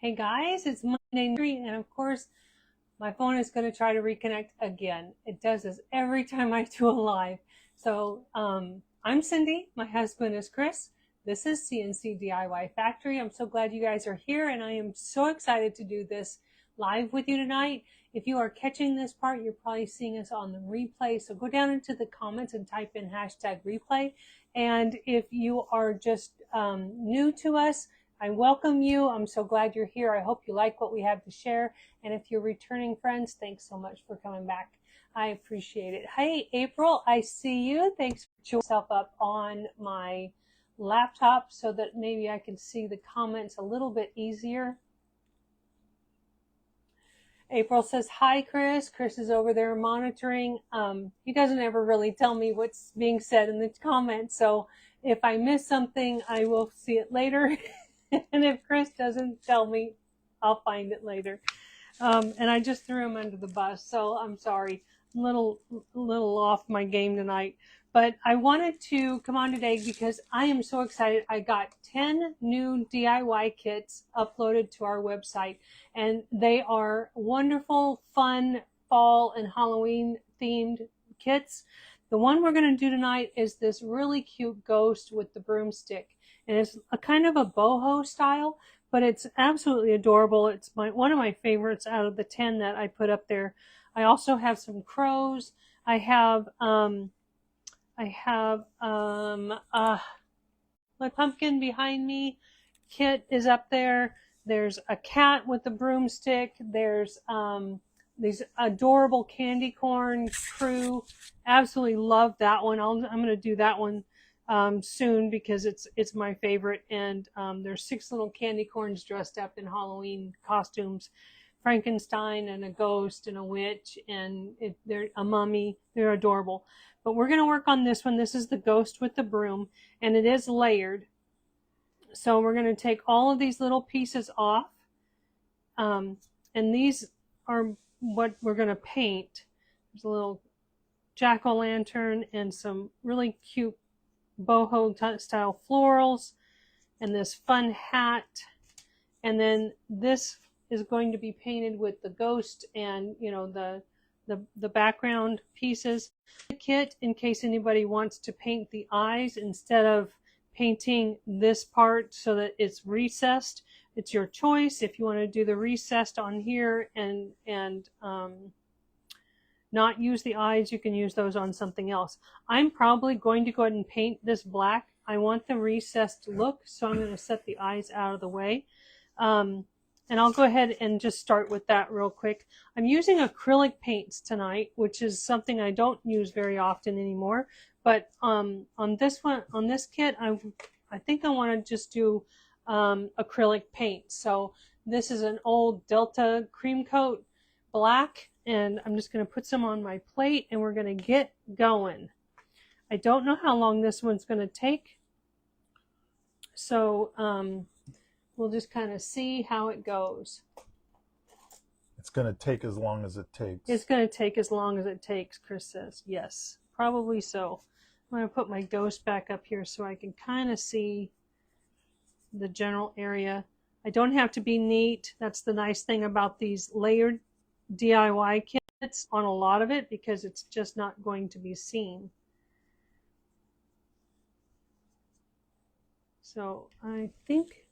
Hey guys, it's Monday, and of course, my phone is going to try to reconnect again. It does this every time I do a live. So, I'm Cindy. My husband is Chris. This is CnCDIY Factory. I'm so glad you guys are here, and I am so excited to do this live with you tonight. If you are catching this part, you're probably seeing us on the replay. So go down into the comments and type in #replay. And if you are just new to us, I welcome you. I'm so glad you're here. I hope you like what we have to share. And if you're returning friends, thanks so much for coming back. I appreciate it. Hey, April, I see you. Thanks for showing yourself up on my laptop so that maybe I can see the comments a little bit easier. April says, hi, Chris. Chris is over there monitoring. He doesn't ever really tell me what's being said in the comments. So if I miss something, I will see it later. And if Chris doesn't tell me, I'll find it later. And I just threw him under the bus, so I'm sorry. I'm a little off my game tonight. But I wanted to come on today because I am so excited. I got 10 new DIY kits uploaded to our website, and they are wonderful, fun, fall and Halloween themed kits. The one we're going to do tonight is this really cute ghost with the broomstick. And it's a kind of a boho style, but it's absolutely adorable. It's one of my favorites out of the 10 that I put up there. I also have some crows. I have my pumpkin behind me. Kit is up there. There's a cat with the broomstick. There's these adorable candy corn crew. Absolutely love that one. I'm going to do that one soon because it's my favorite. And there's 6 little candy corns dressed up in Halloween costumes, Frankenstein and a ghost and a witch and they're a mummy. They're adorable. But we're going to work on this one. This is the ghost with the broom, and it is layered. So we're going to take all of these little pieces off, and these are what we're going to paint. There's a little jack-o'-lantern and some really cute boho style florals and this fun hat, and then this is going to be painted with the ghost and the background pieces. The kit, in case anybody wants to paint the eyes instead of painting this part so that it's recessed, it's your choice. If you want to do the recessed on here and not use the eyes, you can use those on something else. I'm probably going to go ahead and paint this black. I want the recessed look, so I'm going to set the eyes out of the way. And I'll go ahead and just start with that real quick. I'm using acrylic paints tonight, which is something I don't use very often anymore. But on this kit, I think I want to just do acrylic paint. So this is an old Delta cream coat black, and I'm just going to put some on my plate, and we're going to get going. I don't know how long this one's going to take, so we'll just kind of see how it goes. It's going to take as long as it takes. It's going to take as long as it takes, Chris says. Yes, probably so. I'm going to put my ghost back up here so I can kind of see the general area. I don't have to be neat. That's the nice thing about these layered DIY kits on a lot of it, because it's just not going to be seen. So I think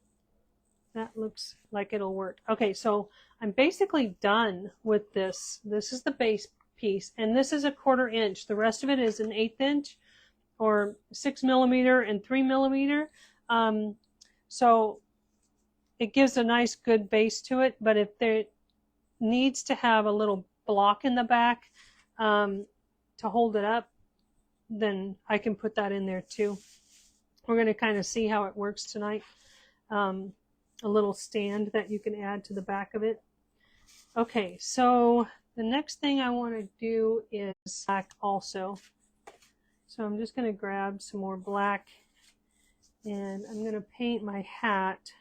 that looks like it'll work. Okay, so I'm basically done with this. This is the base piece, and this is a 1/4 inch. The rest of it is an 1/8 inch or 6 millimeter and 3 millimeter. So it gives a nice good base to it, but if there needs to have a little block in the back to hold it up, then I can put that in there too. We're going to kind of see how it works tonight. A little stand that you can add to the back of it. Okay, so the next thing I want to do is black also. So I'm just going to grab some more black, and I'm going to paint my hat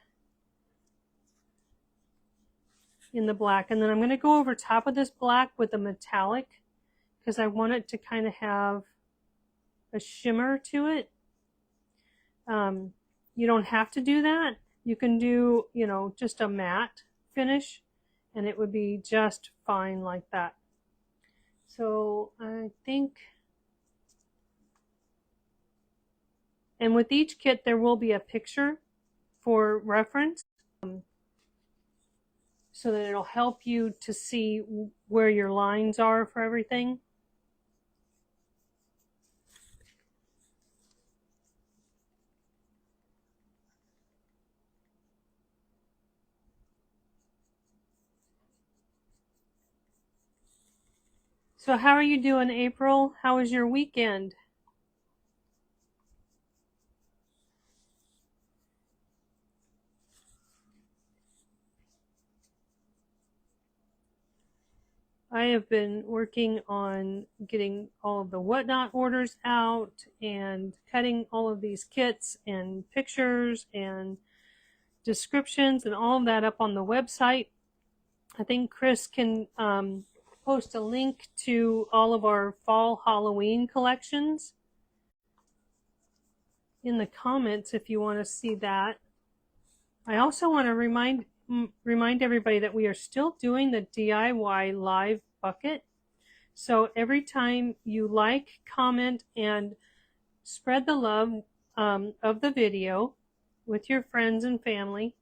in the black, and then I'm going to go over top of this black with a metallic because I want it to kind of have a shimmer to it. You don't have to do that. You can do, you know, just a matte finish and it would be just fine like that. So I think, and with each kit there will be a picture for reference, so that it'll help you to see where your lines are for everything. So how are you doing, April? How was your weekend? I have been working on getting all of the whatnot orders out and cutting all of these kits and pictures and descriptions and all of that up on the website. I think Chris can post a link to all of our fall Halloween collections in the comments if you want to see that. I also want to remind everybody that we are still doing the DIY live bucket. So every time you like, comment, and spread the love of the video with your friends and family,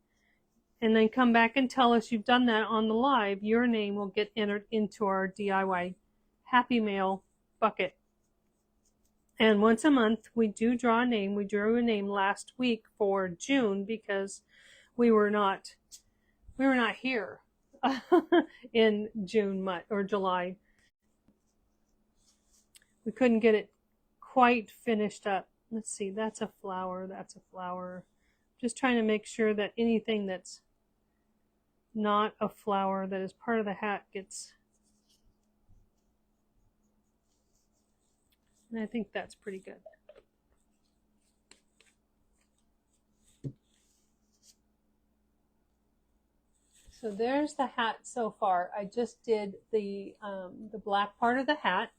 and then come back and tell us you've done that on the live, your name will get entered into our DIY Happy Mail bucket. And once a month, we do draw a name. We drew a name last week for June because we were not here in June or July. We couldn't get it quite finished up. Let's see, that's a flower, that's a flower. Just trying to make sure that anything that's not a flower that is part of the hat gets, and I think that's pretty good. So there's the hat so far. I just did the black part of the hat.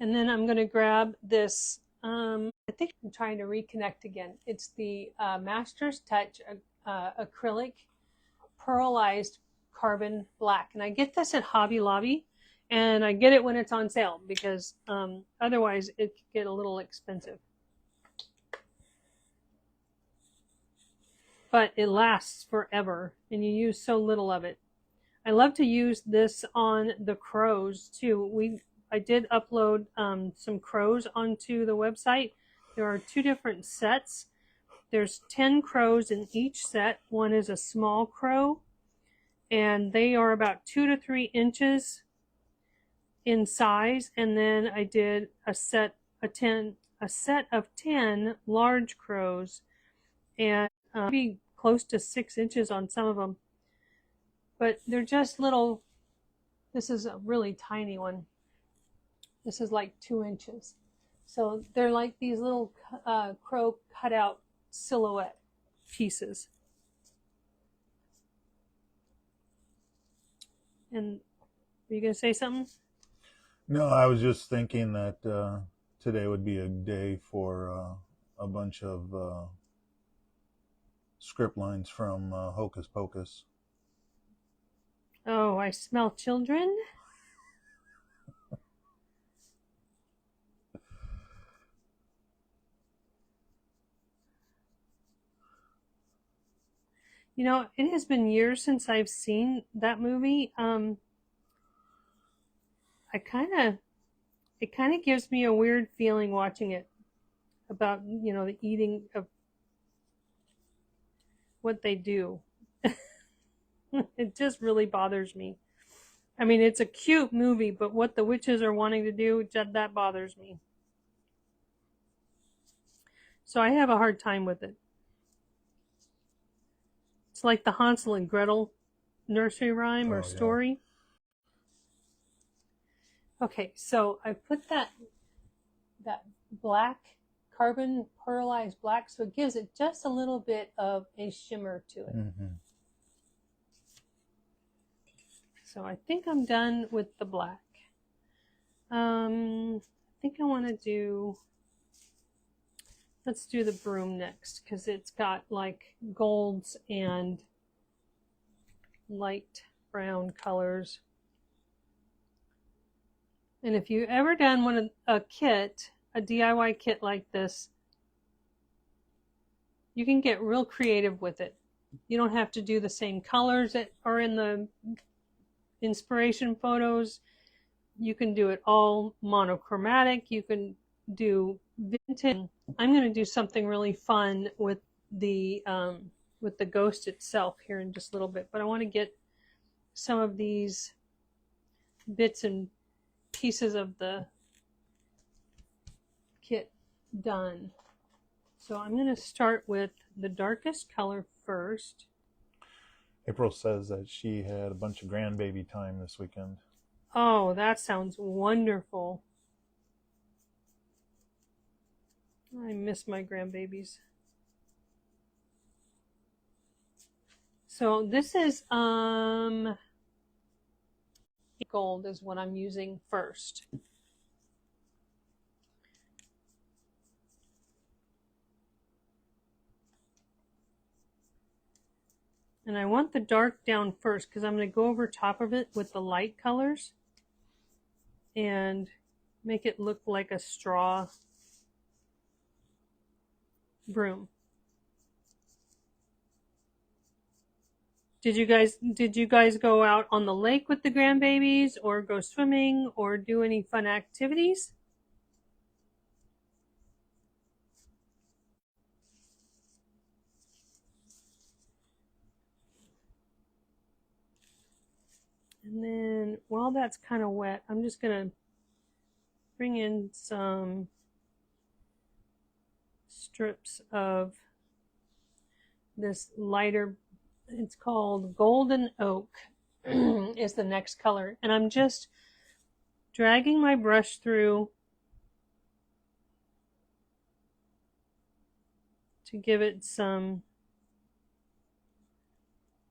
And then I'm going to grab this, I think I'm trying to reconnect again. It's the Master's Touch acrylic pearlized carbon black. And I get this at Hobby Lobby, and I get it when it's on sale because otherwise it could get a little expensive. But it lasts forever and you use so little of it. I love to use this on the crows too. I did upload some crows onto the website. There are 2 different sets. There's 10 crows in each set. One is a small crow, and they are about 2 to 3 inches in size. And then I did a set of 10 large crows, and maybe close to 6 inches on some of them. But they're just little. This is a really tiny one. This is like 2 inches. So they're like these little crow cutout silhouette pieces. And were you going to say something? No, I was just thinking that today would be a day for a bunch of script lines from Hocus Pocus. Oh, I smell children. You know, it has been years since I've seen that movie. It kind of gives me a weird feeling watching it about, you know, the eating of what they do. It just really bothers me. I mean, it's a cute movie, but what the witches are wanting to do, that bothers me. So I have a hard time with it. It's like the Hansel and Gretel nursery rhyme or story. Yeah. Okay, so I put that black carbon pearlized black, so it gives it just a little bit of a shimmer to it. Mm-hmm. So I think I'm done with the black. I think I want to do Let's do the broom next because it's got like golds and light brown colors. And if you've ever done a DIY kit like this, you can get real creative with it. You don't have to do the same colors that are in the inspiration photos. You can do it all monochromatic. You can do vintage. I'm going to do something really fun with the ghost itself here in just a little bit, but I want to get some of these bits and pieces of the kit done. So I'm going to start with the darkest color first. April says that she had a bunch of grandbaby time this weekend. Oh, that sounds wonderful. I miss my grandbabies. So this is gold is what I'm using first. And I want the dark down first because I'm going to go over top of it with the light colors and make it look like a straw broom. Did you guys go out on the lake with the grandbabies or go swimming or do any fun activities? And then while that's kind of wet, I'm just going to bring in some strips of this lighter, it's called Golden Oak is the next color. And I'm just dragging my brush through to give it some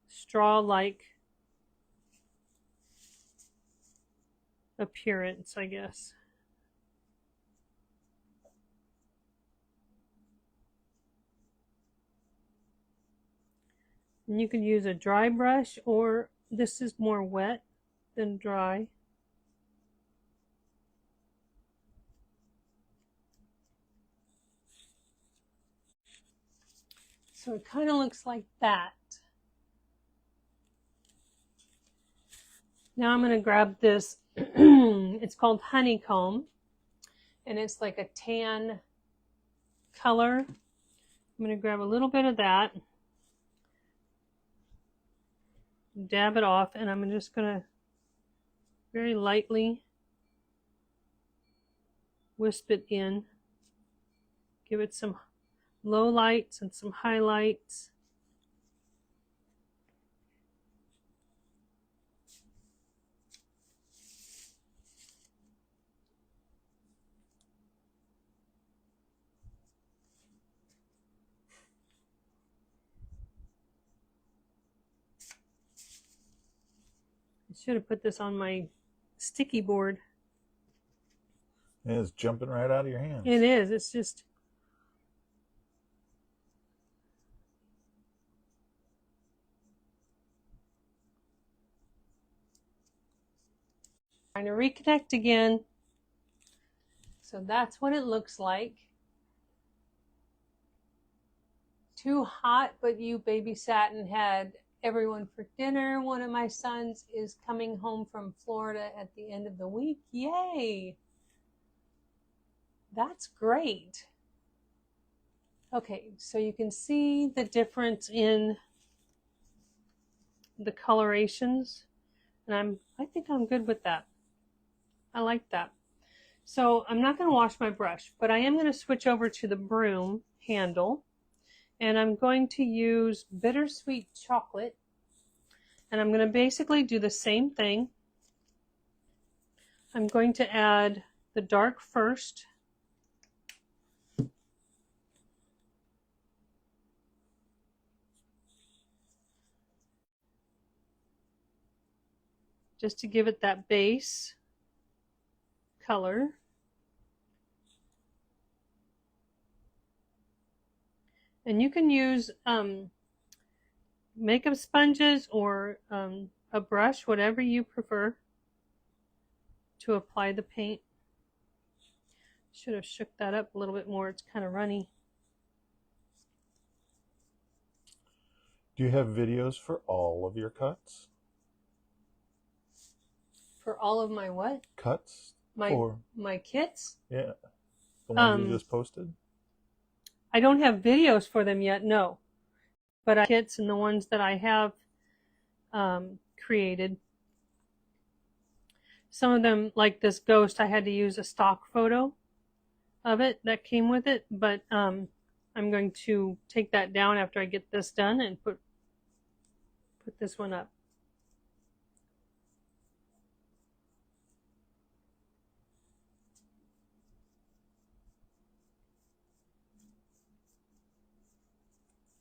straw-like appearance, I guess. And you can use a dry brush, or this is more wet than dry. So it kind of looks like that. Now I'm going to grab this, it's called Honeycomb, and it's like a tan color. I'm going to grab a little bit of that, dab it off, and I'm just going to very lightly wisp it in, give it some low lights and some highlights. I should have put this on my sticky board. It's jumping right out of your hands. It is. It's just... trying to reconnect again. So that's what it looks like. Too hot, but you babysat and had everyone for dinner. One of my sons is coming home from Florida at the end of the week. Yay! That's great. Okay, so you can see the difference in the colorations, and I think I'm good with that. I like that. So I'm not going to wash my brush, but I am going to switch over to the broom handle, and I'm going to use Bittersweet Chocolate, and I'm going to basically do the same thing. I'm going to add the dark first. Just to give it that base color. And you can use makeup sponges or a brush, whatever you prefer, to apply the paint. Should have shook that up a little bit more. It's kind of runny. Do you have videos for all of your cuts? For all of my what? Cuts? My kits? Yeah. The ones you just posted? I don't have videos for them yet, no. But I kits and the ones that I have created. Some of them, like this ghost, I had to use a stock photo of it that came with it, but I'm going to take that down after I get this done and put this one up.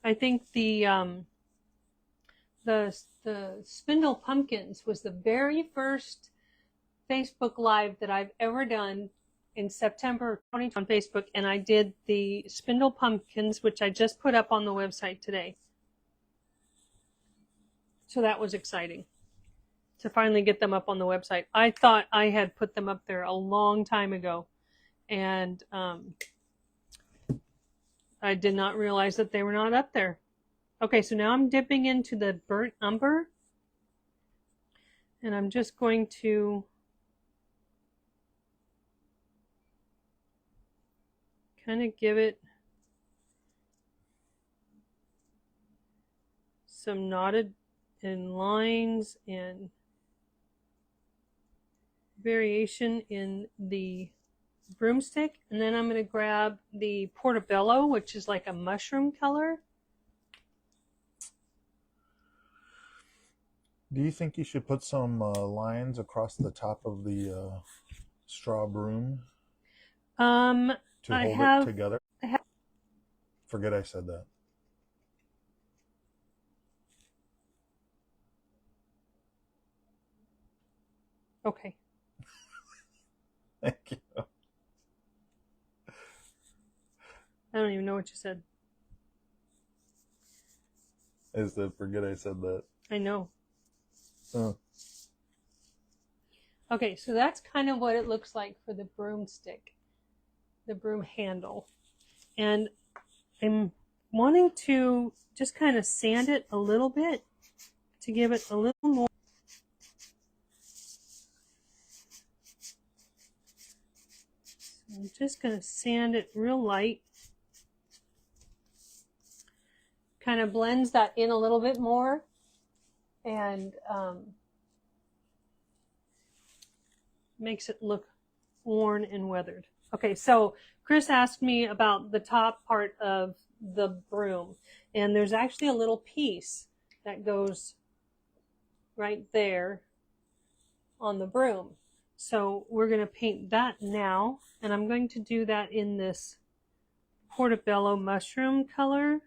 I think the spindle pumpkins was the very first Facebook Live that I've ever done in September 2020 on Facebook, and I did the spindle pumpkins, which I just put up on the website today. So that was exciting to finally get them up on the website. I thought I had put them up there a long time ago, and I did not realize that they were not up there. Okay, so now I'm dipping into the burnt umber, and I'm just going to kind of give it some knotted and lines and variation in the broomstick. And then I'm going to grab the portobello, which is like a mushroom color. Do you think you should put some lines across the top of the straw broom to hold it together? Forget I said that. Okay. Thank you. I don't even know what you said. I said, forget I said that. I know. Oh. Okay, so that's kind of what it looks like for the broomstick, the broom handle. And I'm wanting to just kind of sand it a little bit to give it a little more. So I'm just going to sand it real light. Kind of blends that in a little bit more. And makes it look worn and weathered. Okay, so Chris asked me about the top part of the broom, and there's actually a little piece that goes right there on the broom. So we're going to paint that now, and I'm going to do that in this portobello mushroom color.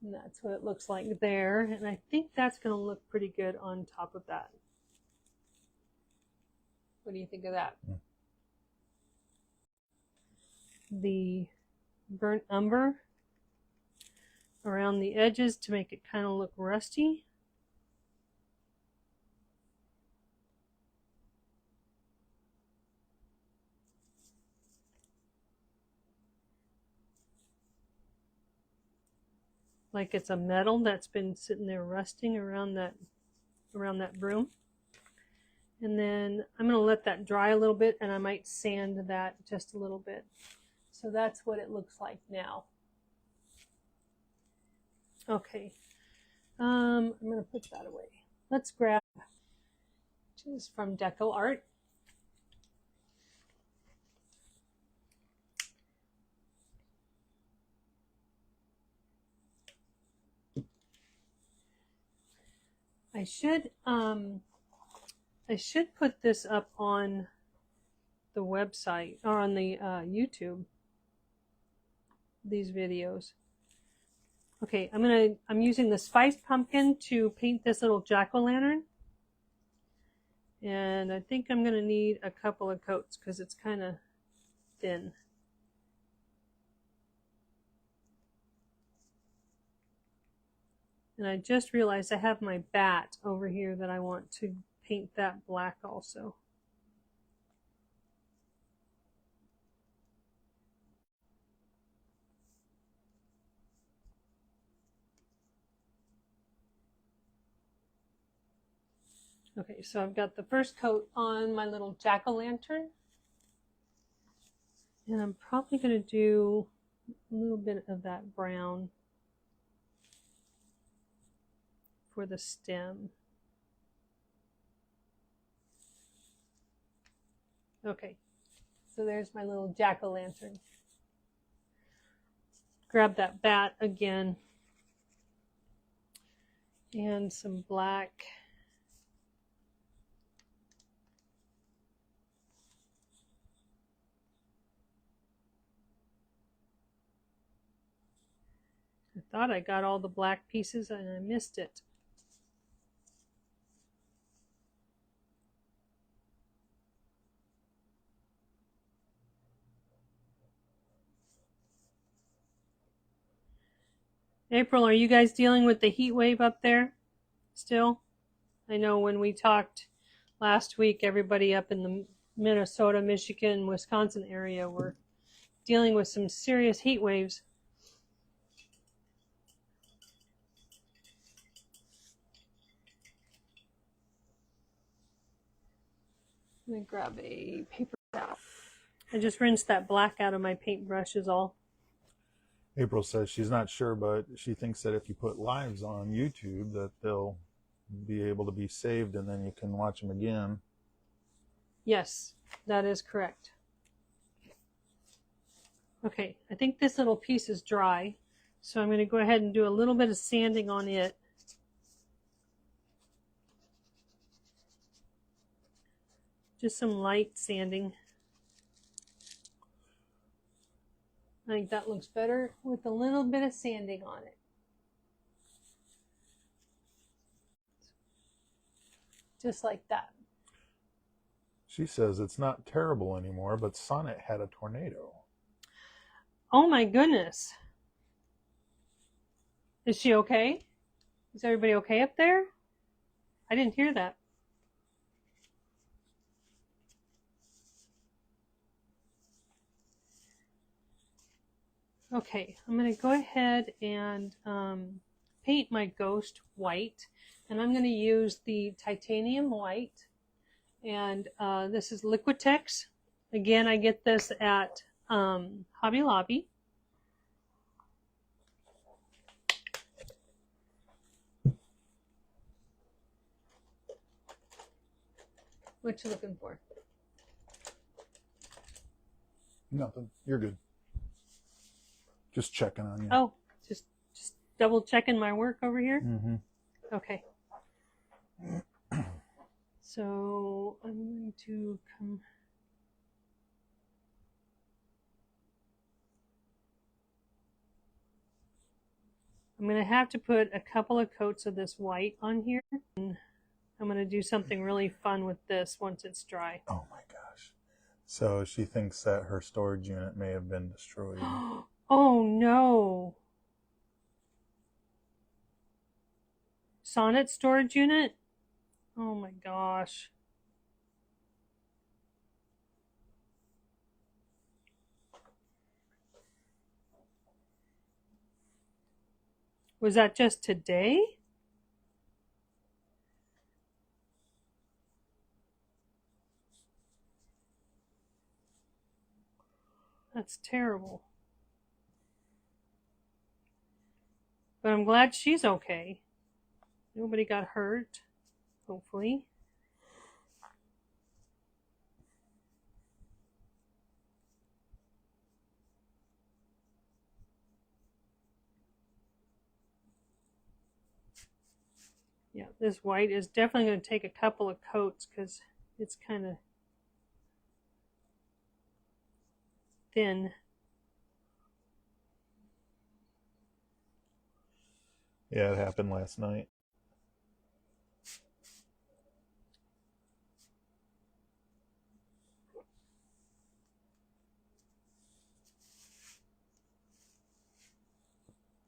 And that's what it looks like there. And I think that's going to look pretty good on top of that. What do you think of that? Yeah. The burnt umber around the edges to make it kind of look rusty. Like it's a metal that's been sitting there rusting around that broom. And then I'm going to let that dry a little bit, and I might sand that just a little bit. So that's what it looks like now. Okay, I'm going to put that away. Let's grab, which is from Decor. I should put this up on the website or on the YouTube. These videos. Okay, I'm using the spiced pumpkin to paint this little jack-o'-lantern. And I think I'm going to need a couple of coats because it's kind of thin. And I just realized I have my bat over here that I want to paint that black also. Okay, so I've got the first coat on my little jack-o'-lantern. And I'm probably going to do a little bit of that brown for the stem. Okay, so there's my little jack-o'-lantern. Grab that bat again and some black. I thought I got all the black pieces and I missed it. April, are you guys dealing with the heat wave up there still? I know when we talked last week, everybody up in the Minnesota, Michigan, Wisconsin area were dealing with some serious heat waves. Let me grab a paper towel. I just rinsed that black out of my paintbrush is all. April says she's not sure, but she thinks that if you put lives on YouTube that they'll be able to be saved and then you can watch them again. Yes, that is correct. Okay, I think this little piece is dry, so I'm going to go ahead and do a little bit of sanding on it. Just some light sanding. I think that looks better with a little bit of sanding on it. Just like that. She says it's not terrible anymore, but Sonnet had a tornado. Oh my goodness. Is she okay? Is everybody okay up there? I didn't hear that. Okay, I'm going to go ahead and paint my ghost white. And I'm going to use the titanium white. And this is Liquitex. Again, I get this at Hobby Lobby. What you looking for? Nothing. You're good. Just checking on you. Oh, just double checking my work over here? Mm-hmm. Okay. So I'm going to come... I'm going to have to put a couple of coats of this white on here. And I'm going to do something really fun with this once it's dry. Oh my gosh. So she thinks that her storage unit may have been destroyed. Oh no. Sonnet storage unit? Oh my gosh. Was that just today? That's terrible. But I'm glad she's okay. Nobody got hurt, hopefully. Yeah, this white is definitely going to take a couple of coats because it's kind of thin. Yeah, it happened last night.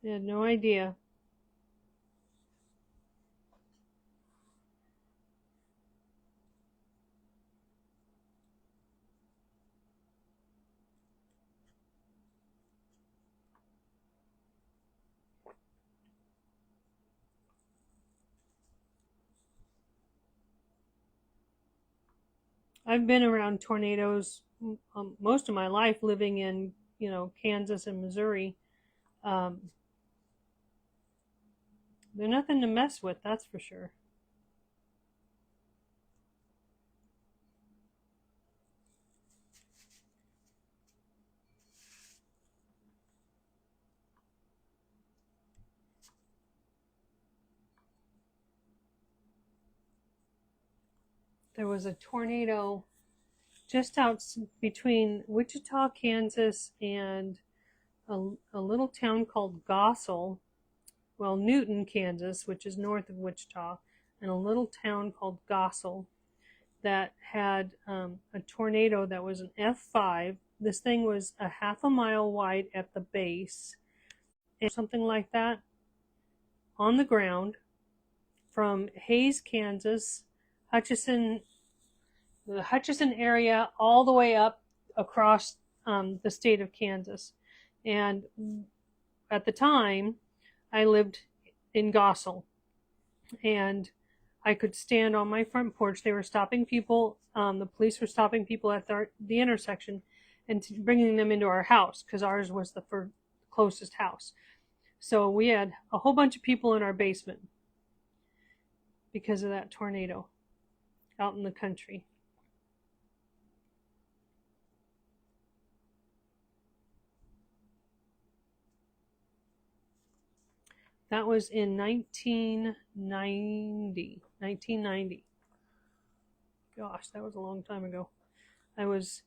I had no idea. I've been around tornadoes most of my life, living in, Kansas and Missouri. They're nothing to mess with, that's for sure. There was a tornado just out between Wichita, Kansas, and a little town called Gossel. Well, Newton, Kansas, which is north of Wichita, and a little town called Gossel that had a tornado that was an F5. This thing was a half a mile wide at the base, and something like that, on the ground from Hays, Kansas, the Hutchinson area, all the way up across the state of Kansas. And at the time, I lived in Gossel, and I could stand on my front porch. They were stopping people. The police were stopping people at the intersection and bringing them into our house because ours was the closest house. So we had a whole bunch of people in our basement because of that tornado out in the country. That was in 1990. Gosh, that was a long time ago. I was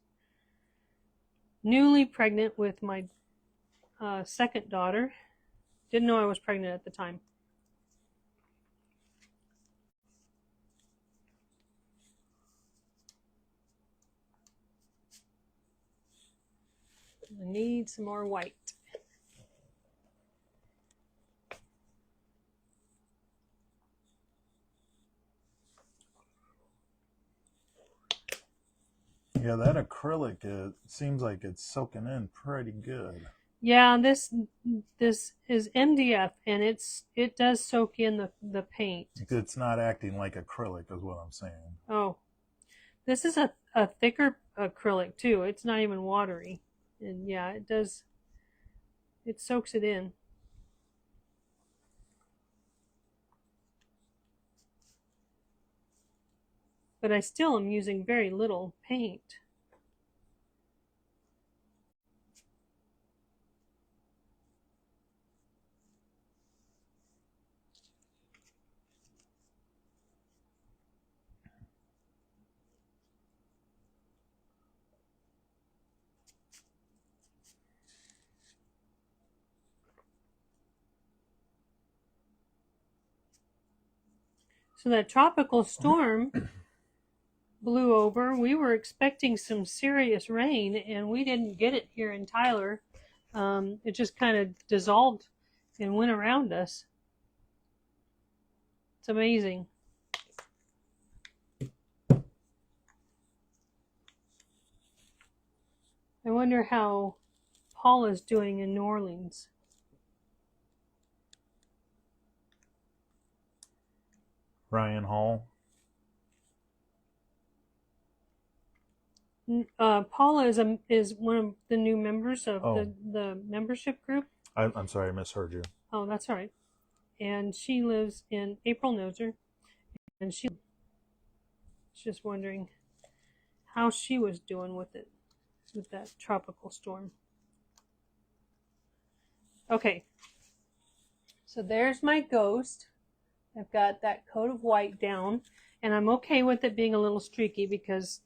newly pregnant with my second daughter. Didn't know I was pregnant at the time. I need some more white. Yeah, that acrylic, it seems like it's soaking in pretty good. Yeah, this is MDF, and it does soak in the paint. It's not acting like acrylic is what I'm saying. Oh, this is a thicker acrylic too. It's not even watery, and yeah, it does. It soaks it in. But I still am using very little paint. So that tropical storm blew over. We were expecting some serious rain, and we didn't get it here in Tyler. It just kind of dissolved and went around us. It's amazing. I wonder how Paula's doing in New Orleans. Ryan Hall. Paula is one of the new members of the membership group. I'm sorry, I misheard you. Oh, that's all right. And she lives in April Noser, and she's just wondering how she was doing with it, with that tropical storm. Okay, so there's my ghost. I've got that coat of white down, and I'm okay with it being a little streaky because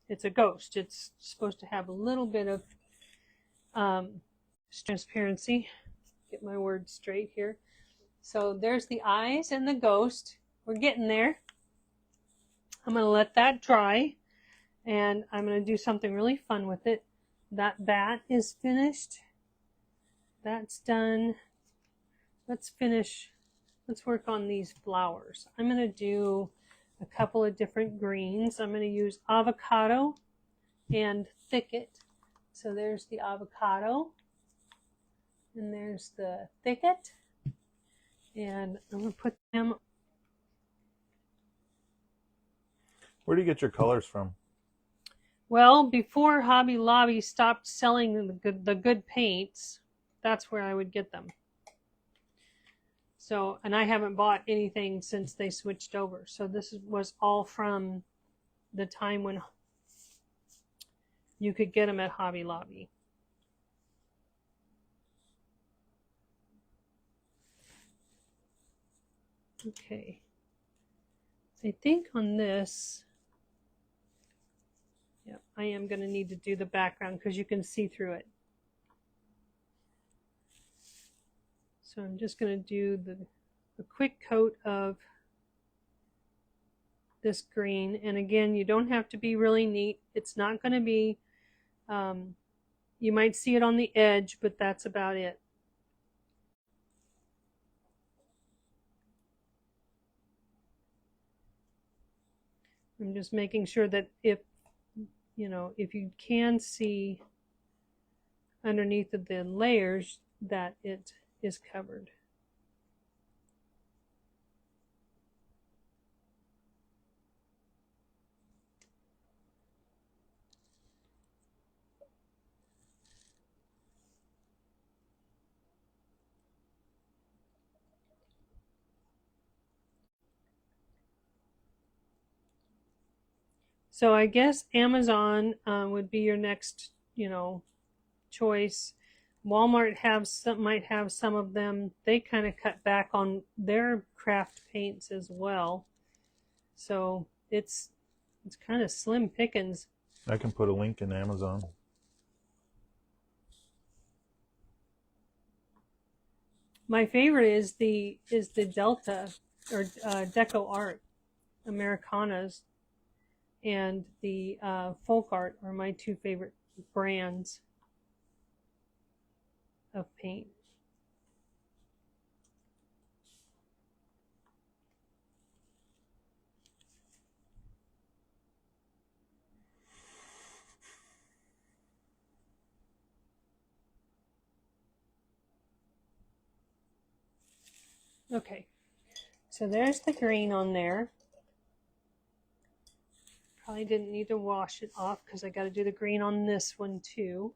it's a ghost. It's supposed to have a little bit of transparency. Get my words straight here. So there's the eyes and the ghost. We're getting there. I'm going to let that dry, and I'm going to do something really fun with it. That bat is finished. That's done. let's work on these flowers. I'm going to do a couple of different greens. I'm going to use avocado and thicket. So there's the avocado and there's the thicket. And I'm going to put them. Where do you get your colors from? Well, before Hobby Lobby stopped selling the good paints, that's where I would get them. So, and I haven't bought anything since they switched over. So this was all from the time when you could get them at Hobby Lobby. Okay. I think on this, yeah, I am going to need to do the background because you can see through it. So I'm just going to do a quick coat of this green. And again, you don't have to be really neat. It's not going to be, you might see it on the edge, but that's about it. I'm just making sure that if you can see underneath of the layers that it is covered. So I guess Amazon would be your next, choice. Walmart might have some of them. They kind of cut back on their craft paints as well. So it's kind of slim pickings. I can put a link in Amazon. My favorite is the Delta or Deco Art Americanas, and the Folk Art are my two favorite brands of paint. Okay, so there's the green on there. Probably didn't need to wash it off because I got to do the green on this one too.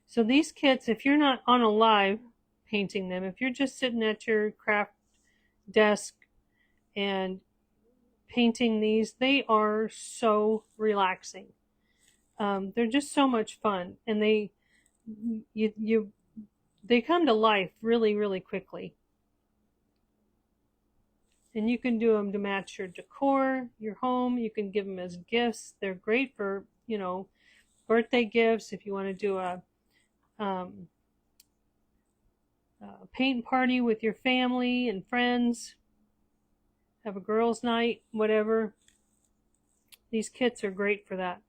So these kits, if you're not on a live painting them, if you're just sitting at your craft desk and painting these, they are so relaxing. They're just so much fun, and they come to life really, really quickly. And you can do them to match your decor, your home. You can give them as gifts. They're great for, birthday gifts. If you want to do a paint party with your family and friends, have a girls' night, whatever. These kits are great for that.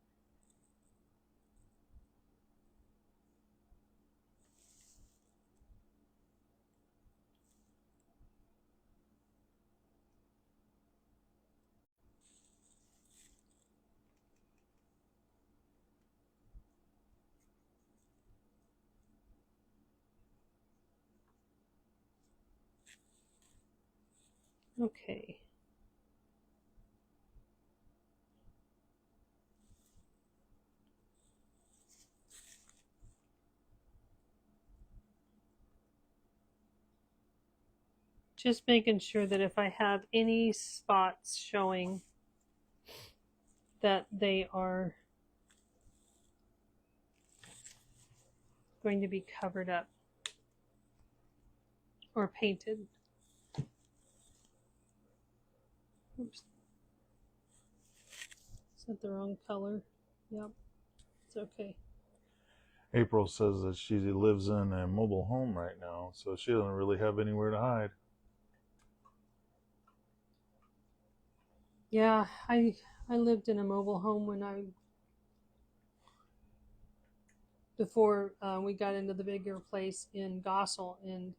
Okay. Just making sure that if I have any spots showing, that they are going to be covered up or painted. Oops. Is that the wrong color? Yep. It's okay. April says that she lives in a mobile home right now, so she doesn't really have anywhere to hide. Yeah, I I lived in a mobile home before we got into the bigger place in Gossel, and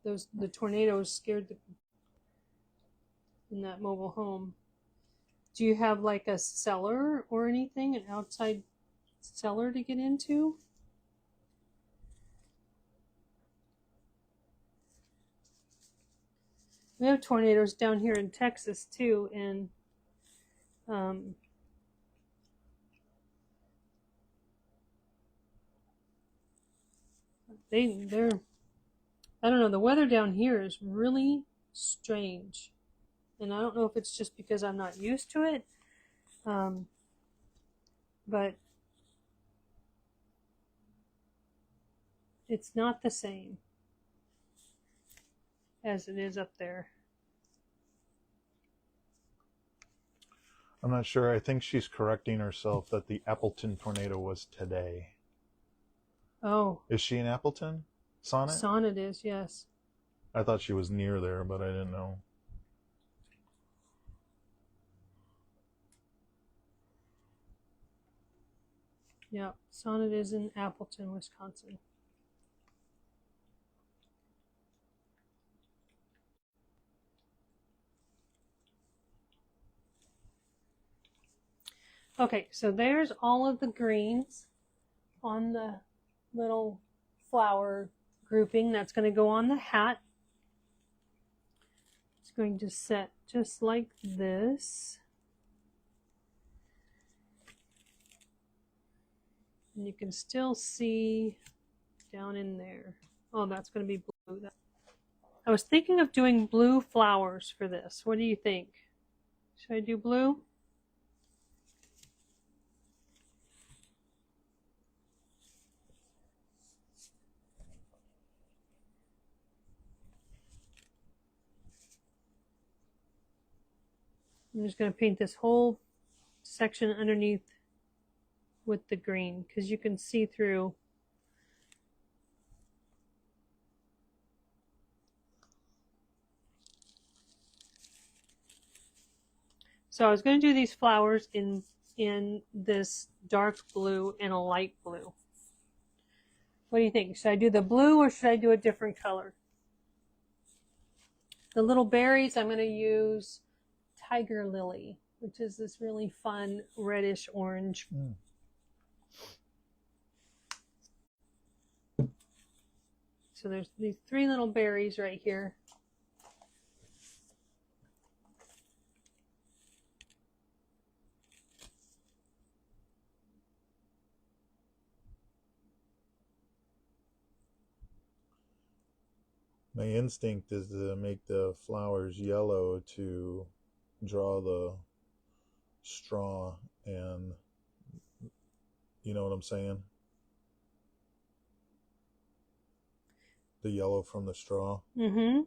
the tornadoes scared in that mobile home. Do you have like a cellar or anything, an outside cellar to get into? We have tornadoes down here in Texas too, and they're I don't know, the weather down here is really strange, and I don't know if it's just because I'm not used to it, but it's not the same as it is up there. I'm not sure. I think she's correcting herself that the Appleton tornado was today. Oh. Is she in Appleton? Sonnet? Sonnet is, yes. I thought she was near there, but I didn't know. Yeah, Sonnet is in Appleton, Wisconsin. Okay, so there's all of the greens on the little flower grouping that's going to go on the hat. It's going to set just like this. And you can still see down in there. Oh, that's going to be blue. I was thinking of doing blue flowers for this. What do you think? Should I do blue? I'm just going to paint this whole section underneath with the green because you can see through. So I was going to do these flowers in this dark blue and a light blue. What do you think? Should I do the blue or should I do a different color? The little berries, I'm going to use Tiger Lily, which is this really fun reddish orange. So there's these 3 little berries right here. My instinct is to make the flowers yellow to draw the straw, and you know what I'm saying? The yellow from the straw. Mm-hmm.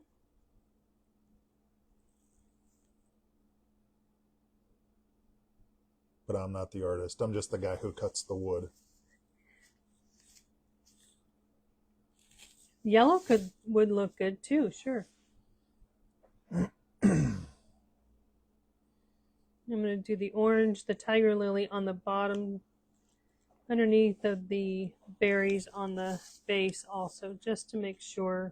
But I'm not the artist. I'm just the guy who cuts the wood. Yellow would look good too, sure. I'm going to do the orange, the Tiger Lily on the bottom, underneath of the berries on the base also, just to make sure.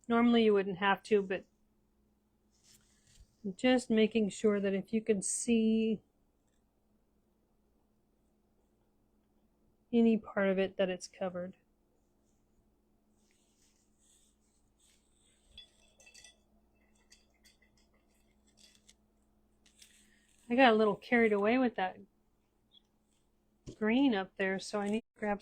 Normally you wouldn't have to, but just making sure that if you can see any part of it, that it's covered. I got a little carried away with that green up there, so I need to grab.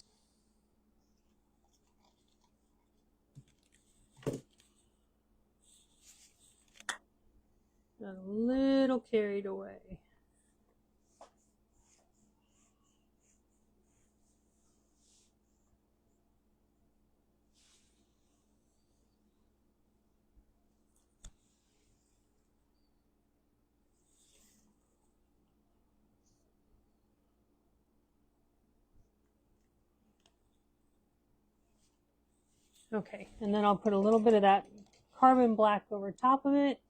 Got a little carried away. Okay, and then I'll put a little bit of that carbon black over top of it.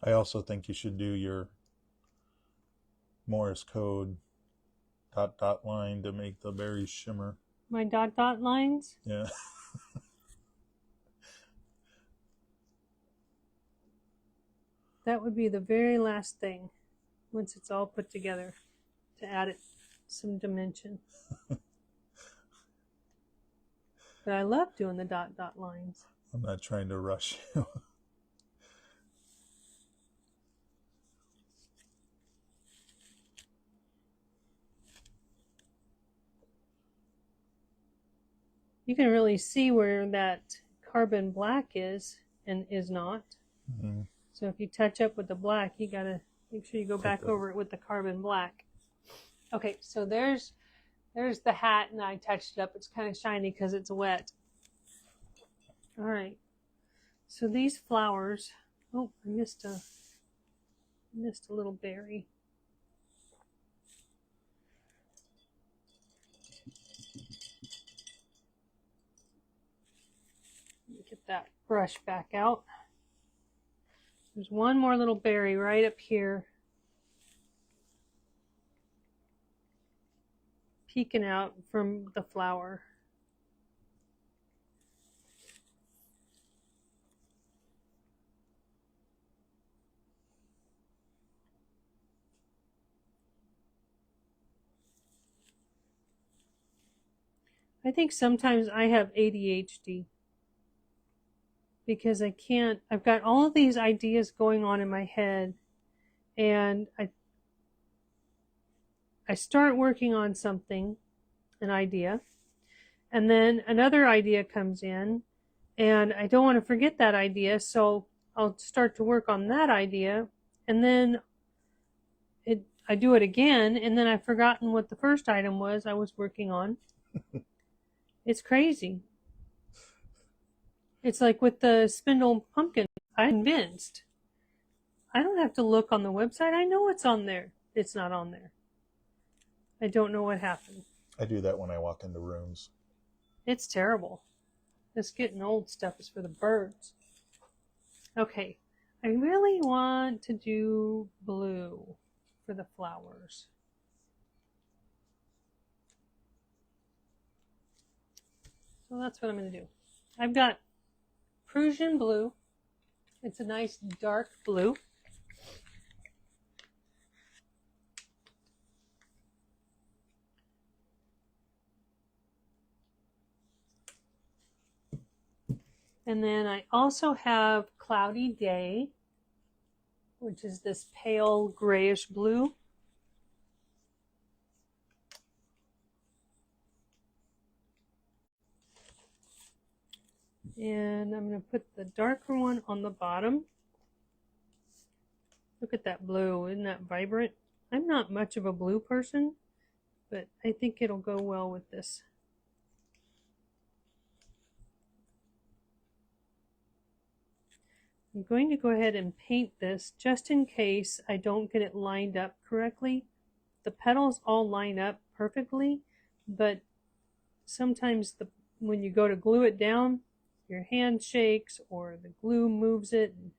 I also think you should do your Morse code dot line to make the berries shimmer. My dot lines? Yeah. That would be the very last thing, once it's all put together, to add it some dimension. But I love doing the dot lines. I'm not trying to rush you. You can really see where that carbon black is and is not. Mm-hmm. So if you touch up with the black, you gotta make sure you go back over it with the carbon black. Okay, so there's the hat, and I touched it up. It's kind of shiny because it's wet. All right, so these flowers. Oh, I missed a little berry. Let me get that brush back out. There's one more little berry right up here, peeking out from the flower. I think sometimes I have ADHD because I've got all of these ideas going on in my head, and I start working on something, an idea, and then another idea comes in, and I don't want to forget that idea, so I'll start to work on that idea, and then I do it again, and then I've forgotten what the first item was I was working on. It's crazy. It's like with the spindle pumpkin. I'm convinced. I don't have to look on the website. I know it's on there. It's not on there. I don't know what happened. I do that when I walk into rooms. It's terrible. This getting old stuff is for the birds. Okay. I really want to do blue for the flowers. So that's what I'm going to do. I've got Prussian blue. It's a nice dark blue. And then I also have Cloudy Day, which is this pale grayish blue. And I'm going to put the darker one on the bottom. Look at that blue. Isn't that vibrant? I'm not much of a blue person, but I think it'll go well with this. I'm going to go ahead and paint this just in case I don't get it lined up correctly. The petals all line up perfectly, but sometimes when you go to glue it down, your hand shakes or the glue moves it and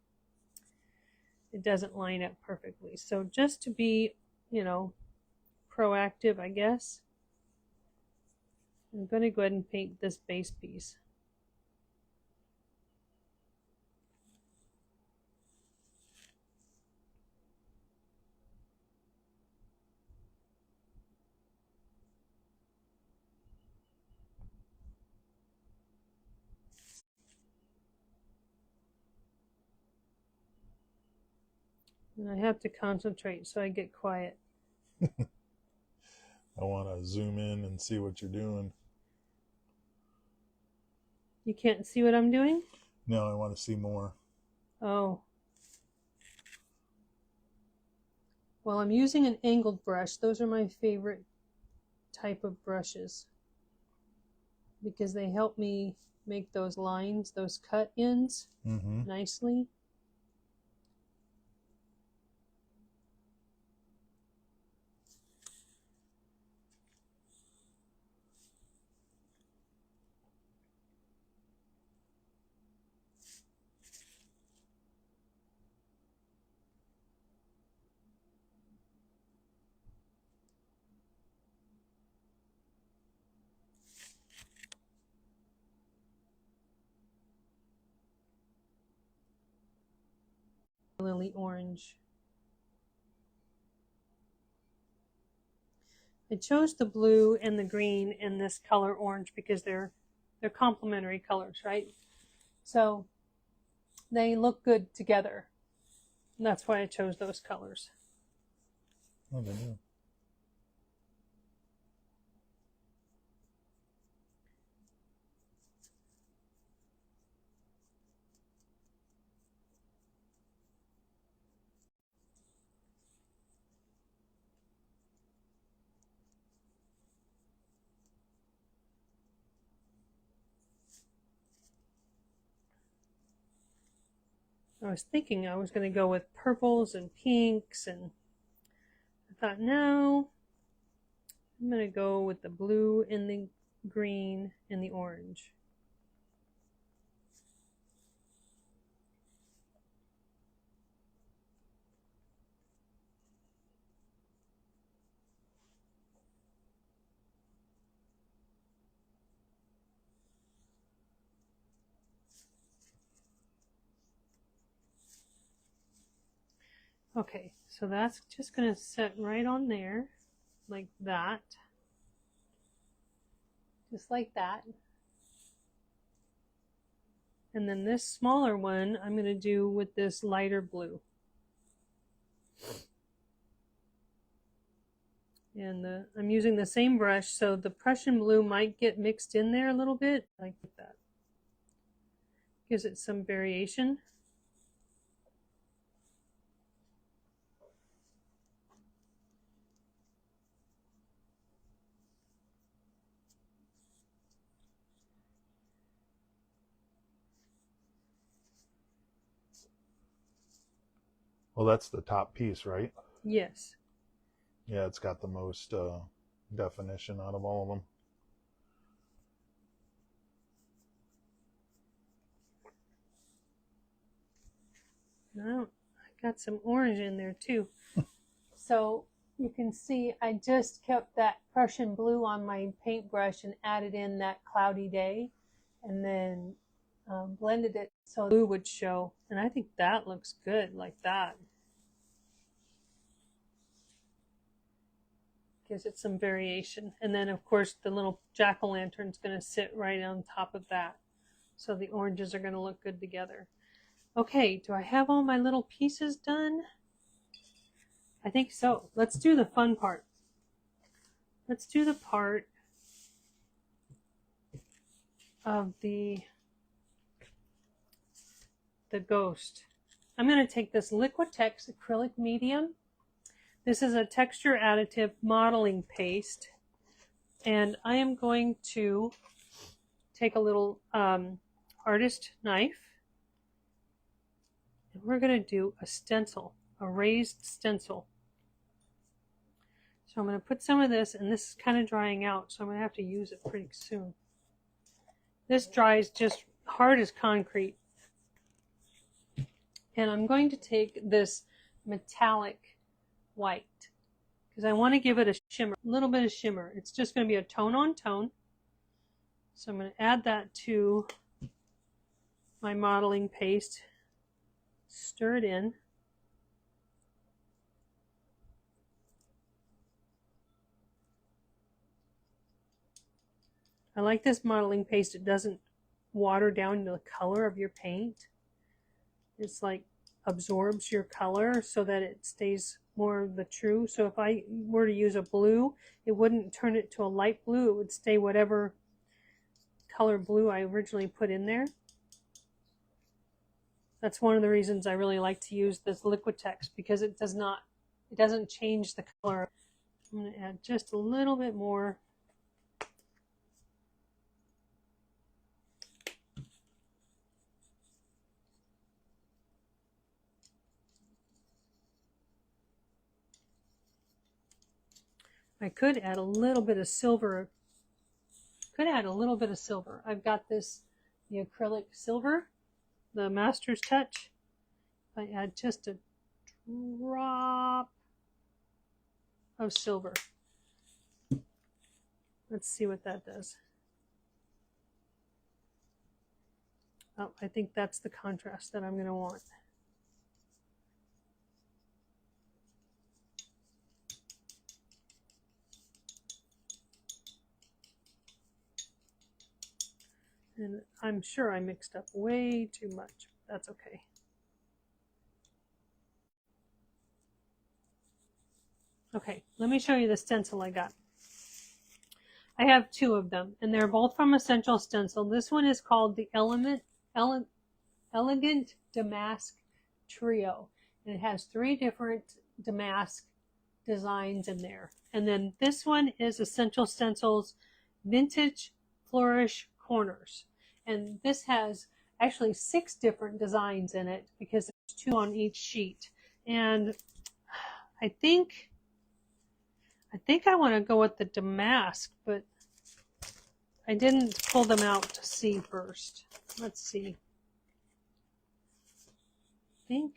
it doesn't line up perfectly. So just to be, proactive, I guess, I'm going to go ahead and paint this base piece. And I have to concentrate so I get quiet. I want to zoom in and see what you're doing. You can't see what I'm doing? No, I want to see more. Oh. Well, I'm using an angled brush. Those are my favorite type of brushes because they help me make those lines, those cut ends nicely. Lily orange. I chose the blue and the green and this color orange because they're complementary colors, right? So they look good together. And that's why I chose those colors. Oh, they do. I was thinking I was going to go with purples and pinks, and I thought, no, I'm going to go with the blue and the green and the orange. Okay, so that's just going to sit right on there, like that. Just like that. And then this smaller one, I'm going to do with this lighter blue. And I'm using the same brush, so the Prussian blue might get mixed in there a little bit, like that. Gives it some variation. Well, that's the top piece, right? Yes. Yeah, it's got the most definition out of all of them. Now I got some orange in there too. So you can see I just kept that Prussian blue on my paintbrush and added in that cloudy day, and then blended it so blue would show. And I think that looks good like that. Gives it some variation. And then of course the little jack-o'-lantern is going to sit right on top of that. So the oranges are going to look good together. Okay, do I have all my little pieces done? I think so. Let's do the fun part. Let's do the part of the ghost. I'm going to take this Liquitex acrylic medium. This is a texture additive modeling paste, and I am going to take a little artist knife, and we're going to do a stencil, a raised stencil. So I'm going to put some of this, and this is kind of drying out, so I'm going to have to use it pretty soon. This dries just hard as concrete. And I'm going to take this metallic white because I want to give it a shimmer, a little bit of shimmer. It's just going to be a tone on tone. So I'm going to add that to my modeling paste, stir it in. I like this modeling paste. It doesn't water down the color of your paint. It's like absorbs your color so that it stays more the true. So if I were to use a blue, it wouldn't turn it to a light blue. It would stay whatever color blue I originally put in there. That's one of the reasons I really like to use this Liquitex, because it doesn't change the color. I'm going to add just a little bit more. I could add a little bit of silver. I've got the acrylic silver, the Master's Touch. I add just a drop of silver. Let's see what that does. Oh, I think that's the contrast that I'm going to want. And I'm sure I mixed up way too much. That's okay. Okay, let me show you the stencil I got. I have two of them, and they're both from Essential Stencil. This one is called the Elegant Damask Trio, and it has 3 different damask designs in there. And then this one is Essential Stencil's Vintage Flourish Corners, and this has actually 6 different designs in it because there's 2 on each sheet. And I think I want to go with the damask, but I didn't pull them out to see first. Let's see. I think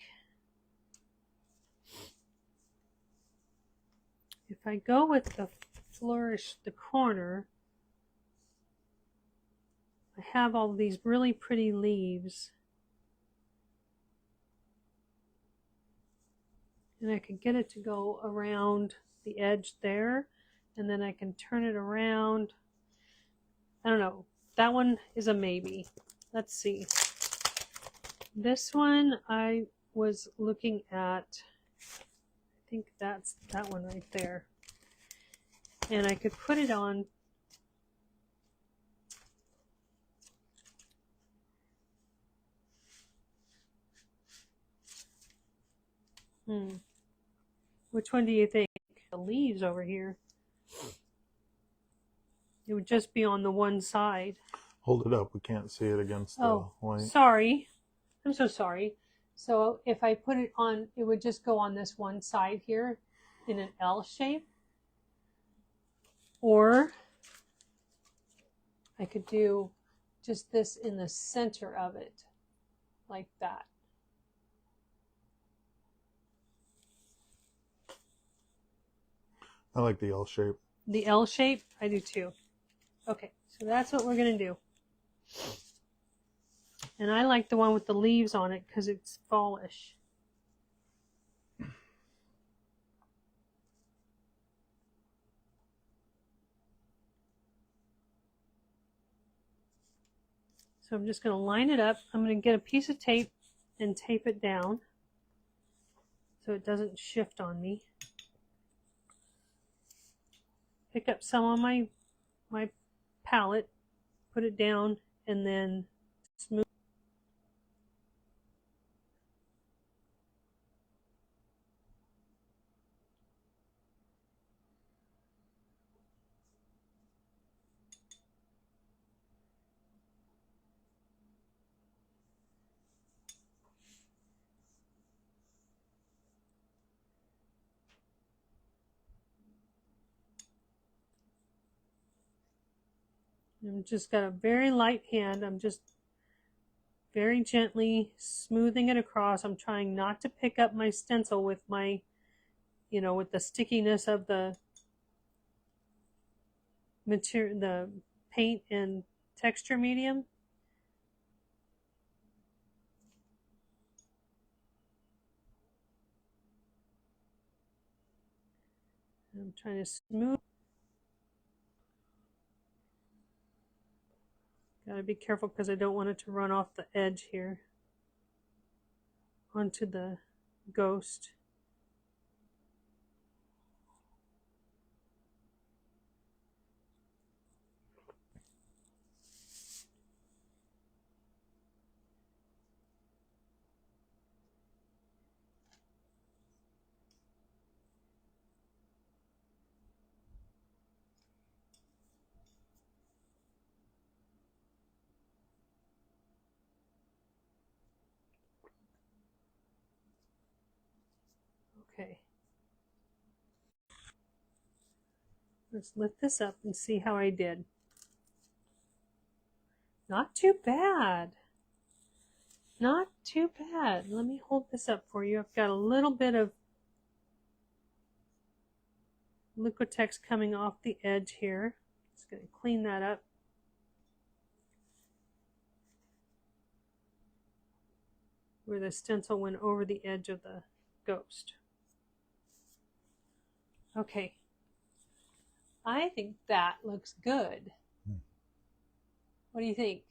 if I go with the flourish, the corner, I have all these really pretty leaves. And I could get it to go around the edge there, and then I can turn it around. I don't know. That one is a maybe. Let's see. This one I was looking at, I think that's that one right there. And I could put it on which one do you think? The leaves over here. It would just be on the one side. Hold it up. We can't see it against the light. Sorry. I'm so sorry. So if I put it on, it would just go on this one side here in an L shape. Or I could do just this in the center of it, like that. I like the L shape. The L shape? I do too. Okay, so that's what we're going to do. And I like the one with the leaves on it because it's fallish. So I'm just going to line it up. I'm going to get a piece of tape and tape it down so it doesn't shift on me. Pick up some on my palette, put it down, and then smooth. I've just got a very light hand. I'm just very gently smoothing it across. I'm trying not to pick up my stencil with my, with the stickiness of the material, the paint and texture medium. I'm trying to smooth. Gotta be careful because I don't want it to run off the edge here onto the ghost. Okay. Let's lift this up and see how I did. Not too bad. Not too bad. Let me hold this up for you. I've got a little bit of Liquitex coming off the edge here. Just going to clean that up. Where the stencil went over the edge of the ghost. Okay. I think that looks good. What do you think?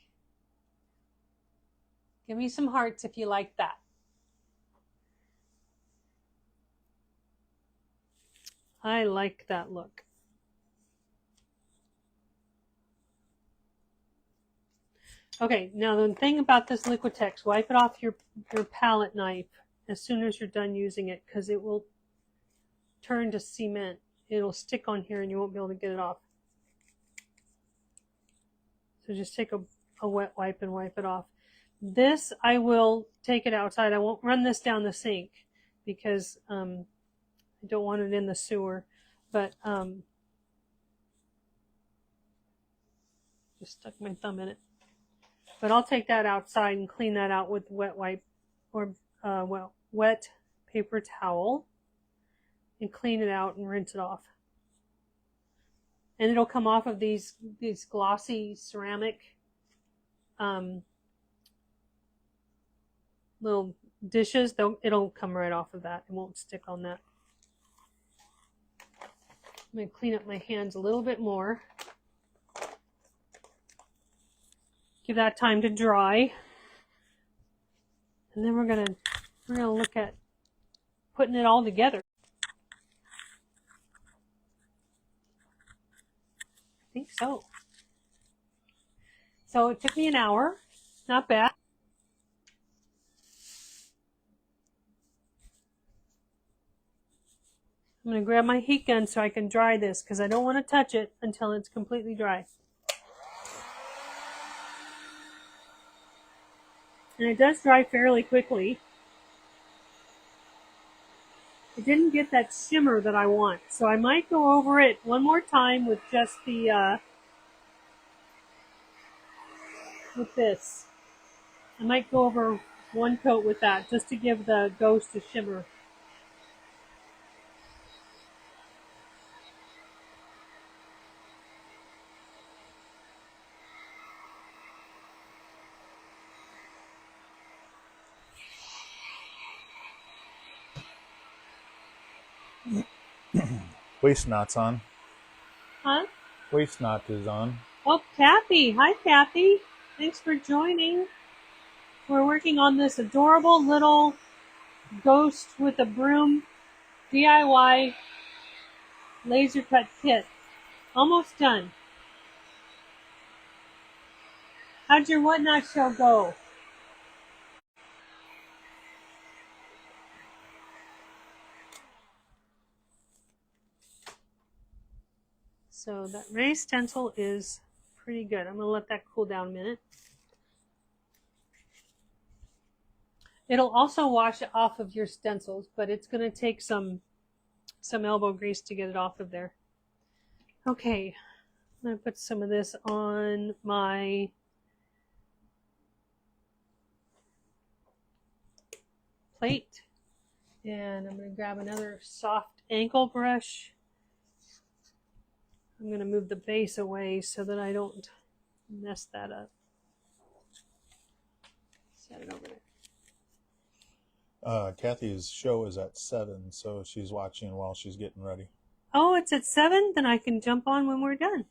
Give me some hearts if you like that. I like that look. Okay, now the thing about this Liquitex, wipe it off your palette knife as soon as you're done using it, because it will turn to cement. It'll stick on here and you won't be able to get it off. So just take a wet wipe and wipe it off. This, I will take it outside. I won't run this down the sink because I don't want it in the sewer. But just stuck my thumb in it. But I'll take that outside and clean that out with wet wipe or wet paper towel and clean it out and rinse it off. And it'll come off of these glossy ceramic little dishes. It'll come right off of that. It won't stick on that. I'm going to clean up my hands a little bit more. Give that time to dry. And then we're gonna look at putting it all together. I think so. So it took me an hour. Not bad. I'm going to grab my heat gun so I can dry this because I don't want to touch it until it's completely dry. And it does dry fairly quickly. It didn't get that shimmer that I want, so I might go over it one more time with just the with this. I might go over one coat with that just to give the ghost a shimmer. Waist knot's on. Huh? Waist knot is on. Oh, Kathy. Hi, Kathy. Thanks for joining. We're working on this adorable little ghost with a broom DIY laser cut kit. Almost done. How'd your whatnot show go? So that raised stencil is pretty good. I'm going to let that cool down a minute. It'll also wash off of your stencils, but it's going to take some elbow grease to get it off of there. Okay, I'm going to put some of this on my plate. And I'm going to grab another soft ankle brush. I'm going to move the base away so that I don't mess that up. Set it over there. Kathy's show is at 7, so she's watching while she's getting ready. Oh, it's at 7? Then I can jump on when we're done.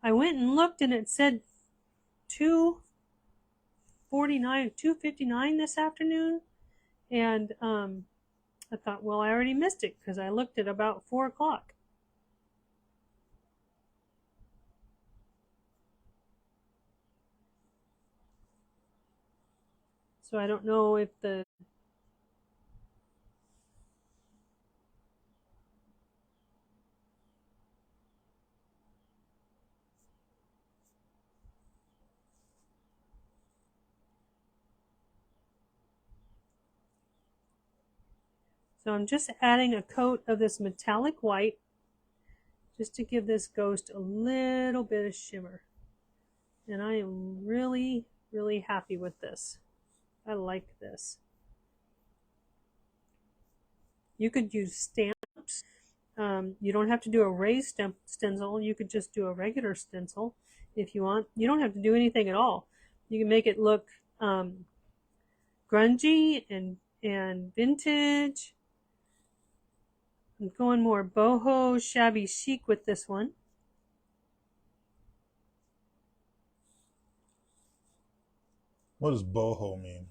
I went and looked and it said 2:59 this afternoon. And I thought, well, I already missed it because I looked at about 4 o'clock. So I don't know if the So I'm just adding a coat of this metallic white just to give this ghost a little bit of shimmer. And I am really, really happy with this. I like this. You could use stamps. You don't have to do a raised stencil. You could just do a regular stencil if you want. You don't have to do anything at all. You can make it look grungy and vintage. I'm going more boho, shabby chic with this one. What does boho mean?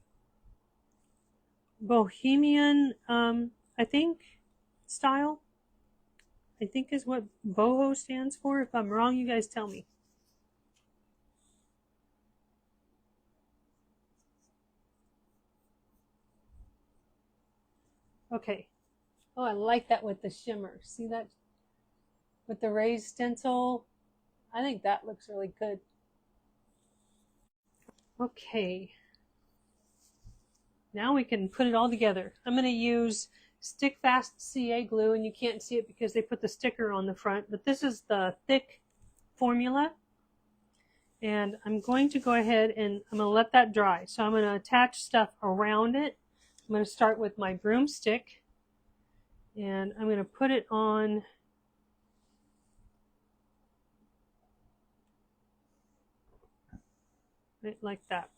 Bohemian, I think, style. I think is what boho stands for. If I'm wrong, you guys tell me. Okay. Oh, I like that with the shimmer. See that? With the raised stencil. I think that looks really good. Okay. Now we can put it all together. I'm going to use Stick Fast CA glue, and you can't see it because they put the sticker on the front, but this is the thick formula. And I'm going to go ahead and I'm going to let that dry. So I'm going to attach stuff around it. I'm going to start with my broomstick, and I'm going to put it on right like that.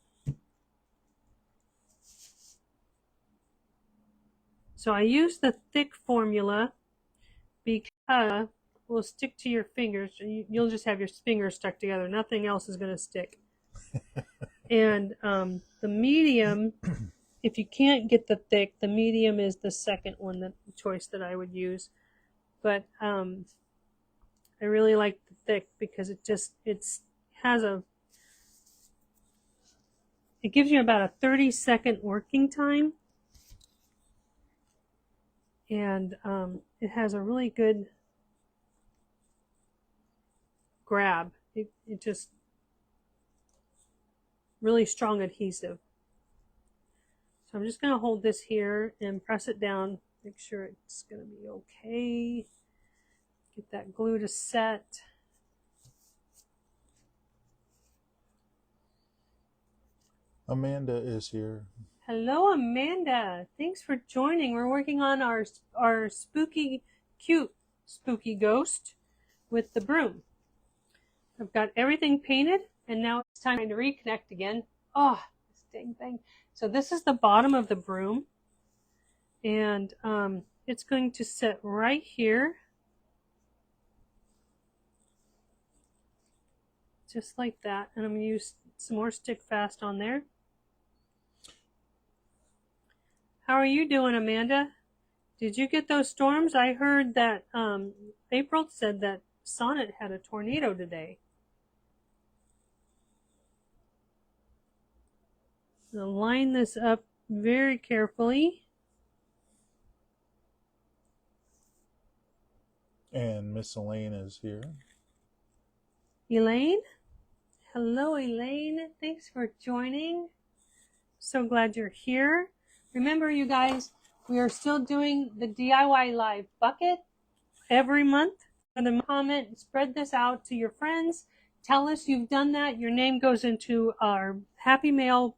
So I use the thick formula because it will stick to your fingers. You'll just have your fingers stuck together. Nothing else is going to stick. And the medium, if you can't get the thick, the medium is the second one, the choice that I would use. But I really like the thick because it gives you about a 30-second working time. And it has a really good grab. It just really strong adhesive. So I'm just going to hold this here and press it down. Make sure it's going to be okay. Get that glue to set. Amanda is here. Hello, Amanda. Thanks for joining. We're working on our spooky, cute spooky ghost with the broom. I've got everything painted, and now it's time to reconnect again. Oh, this dang thing. So this is the bottom of the broom, and it's going to sit right here. Just like that. And I'm going to use some more Stick Fast on there. How are you doing, Amanda? Did you get those storms? I heard that April said that Sonnet had a tornado today. I'll line this up very carefully. And Miss Elaine is here. Elaine? Hello, Elaine. Thanks for joining. So glad you're here. Remember, you guys, we are still doing the DIY Live bucket every month. And then comment, spread this out to your friends. Tell us you've done that. Your name goes into our Happy Mail,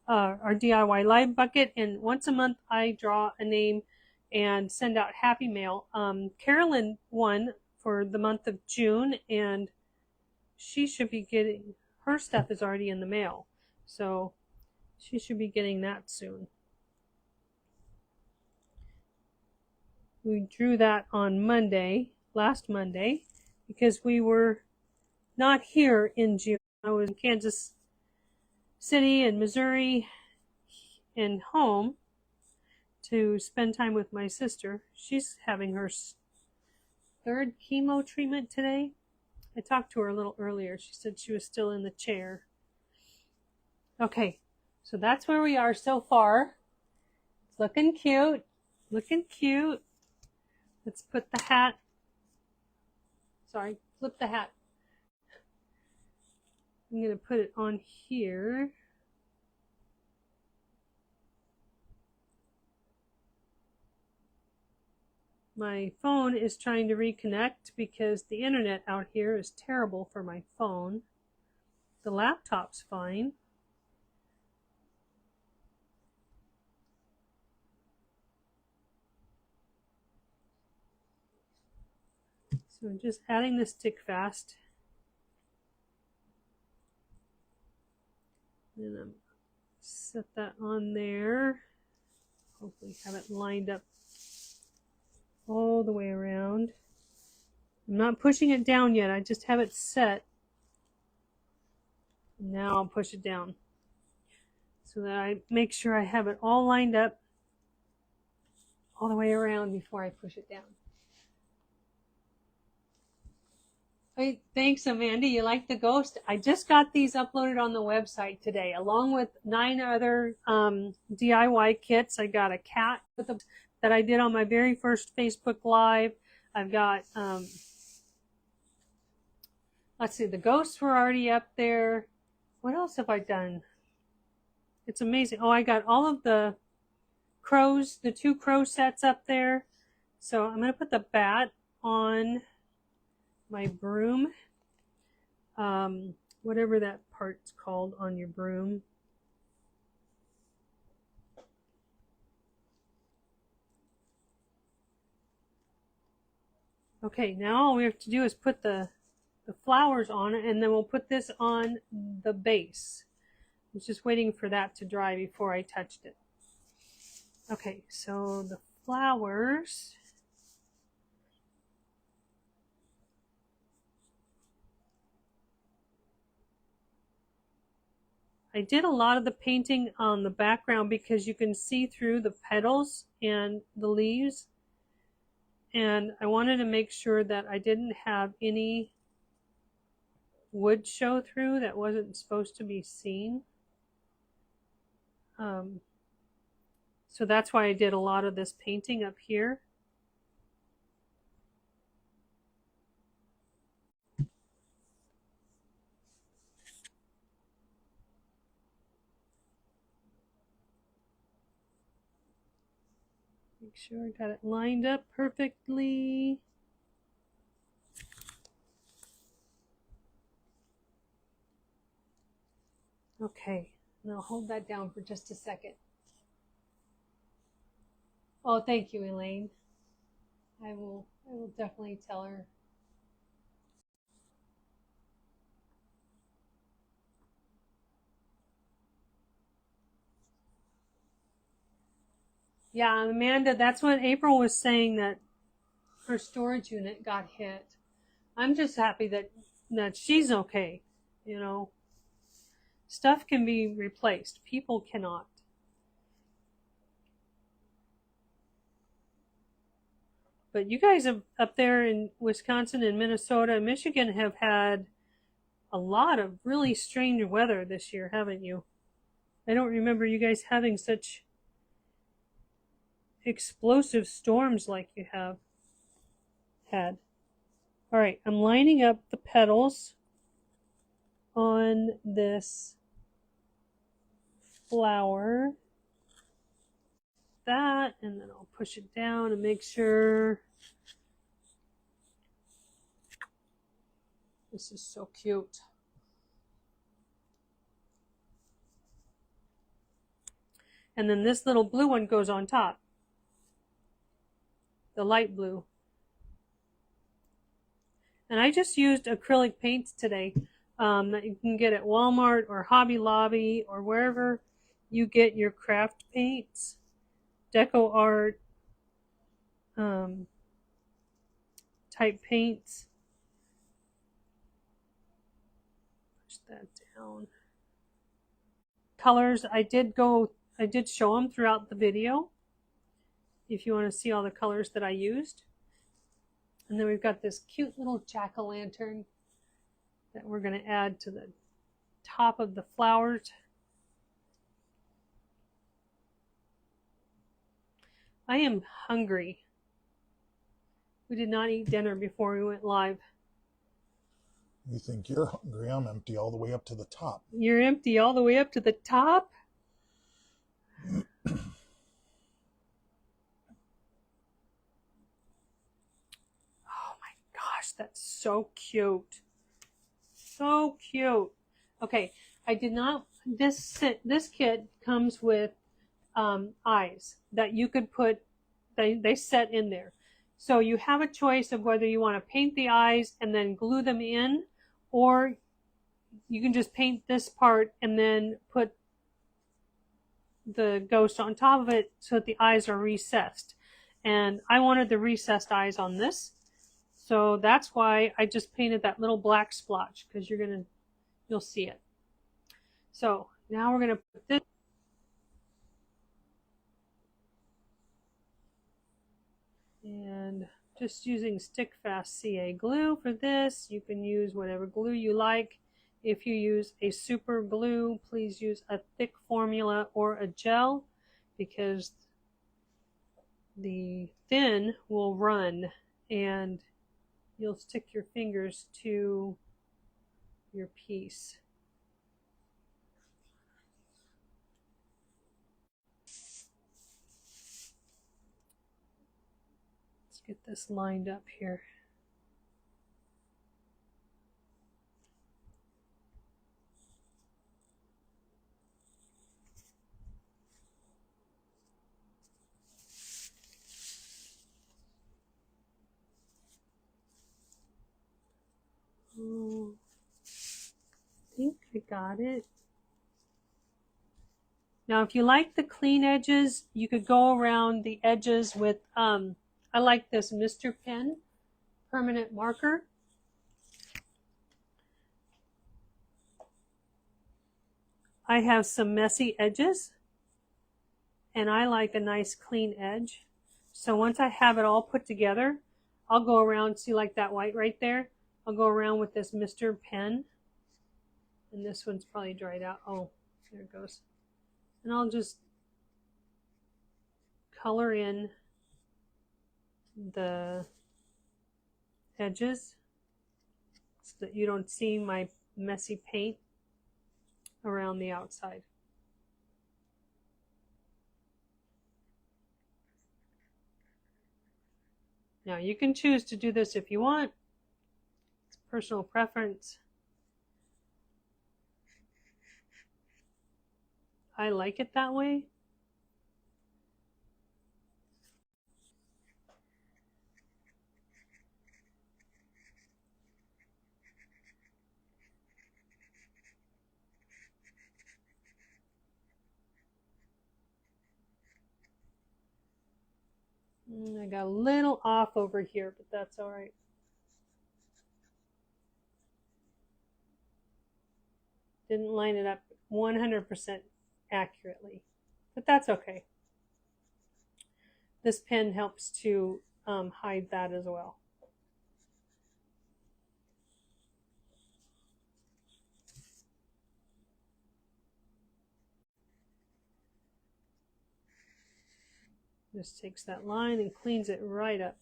our DIY Live bucket. And once a month, I draw a name and send out Happy Mail. Carolyn won for the month of June, and she should be getting, her stuff is already in the mail. So she should be getting that soon. We drew that on Monday, last Monday, because we were not here in June. I was in Kansas City and Missouri and home to spend time with my sister. She's having her third chemo treatment today. I talked to her a little earlier. She said she was still in the chair. Okay, so that's where we are so far. It's looking cute. Looking cute. Let's put the hat. Sorry, flip the hat. I'm going to put it on here. My phone is trying to reconnect because the internet out here is terrible for my phone. The laptop's fine. So I'm just adding the stick fast. And I'm set that on there. Hopefully have it lined up all the way around. I'm not pushing it down yet. I just have it set. Now I'll push it down so that I make sure I have it all lined up all the way around before I push it down. Hey, thanks, Amanda. You like the ghost? I just got these uploaded on the website today, along with 9 other DIY kits. I got a cat that I did on my very first Facebook Live. I've got, let's see, the ghosts were already up there. What else have I done? It's amazing. Oh, I got all of the crows, the 2 crow sets up there. So I'm going to put the bat on my broom, whatever that part's called on your broom. Okay, now all we have to do is put the flowers on it, and then we'll put this on the base. I was just waiting for that to dry before I touched it. Okay, so the flowers. I did a lot of the painting on the background because you can see through the petals and the leaves. And I wanted to make sure that I didn't have any wood show through that wasn't supposed to be seen. So that's why I did a lot of this painting up here. Make sure I got it lined up perfectly. Okay, now hold that down for just a second. Oh, thank you, Elaine. I will definitely tell her. Yeah, Amanda, that's what April was saying, that her storage unit got hit. I'm just happy that she's okay. You know, stuff can be replaced. People cannot. But you guys have, up there in Wisconsin and Minnesota and Michigan, have had a lot of really strange weather this year, haven't you? I don't remember you guys having such explosive storms like you have had. All right, I'm lining up the petals on this flower. That, and then I'll push it down and make sure. This is so cute. And then this little blue one goes on top. The light blue. And I just used acrylic paints today that you can get at Walmart or Hobby Lobby or wherever you get your craft paints. Deco art type paints. Push that down. Colors, I did show them throughout the video if you want to see all the colors that I used. And then we've got this cute little jack-o'-lantern that we're going to add to the top of the flowers. I am hungry. We did not eat dinner before we went live. You think you're hungry? I'm empty all the way up to the top. You're empty all the way up to the top? gosh, that's so cute. So cute. Okay, I did not, this kit comes with eyes that you could put, they set in there. So you have a choice of whether you want to paint the eyes and then glue them in, or you can just paint this part and then put the ghost on top of it so that the eyes are recessed. And I wanted the recessed eyes on this. So that's why I just painted that little black splotch, because you'll see it. So now we're going to put this. And just using stick fast CA glue for this. You can use whatever glue you like. If you use a super glue, please use a thick formula or a gel, because the thin will run and you'll stick your fingers to your piece. Let's get this lined up here. I think I got it. Now, if you like the clean edges, you could go around the edges with, I like this Mr. Pen permanent marker. I have some messy edges, and I like a nice clean edge. So once I have it all put together, I'll go around, see like that white right there? I'll go around with this Mr. Pen, and this one's probably dried out. Oh, there it goes. And I'll just color in the edges so that you don't see my messy paint around the outside. Now you can choose to do this if you want. It's personal preference. I like it that way. I got a little off over here, but that's all right. Didn't line it up 100% accurately, but that's okay. This pen helps to hide that as well. Just takes that line and cleans it right up.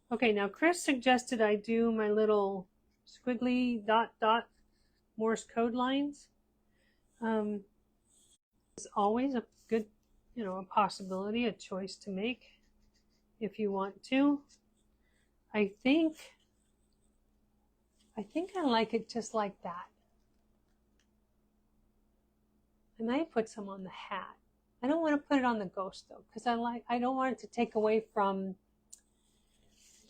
Okay, now Chris suggested I do my little squiggly dot dot Morse code lines. It's always a good, a possibility, a choice to make if you want to. I think I like it just like that. I might put some on the hat. I don't want to put it on the ghost though, because I don't want it to take away from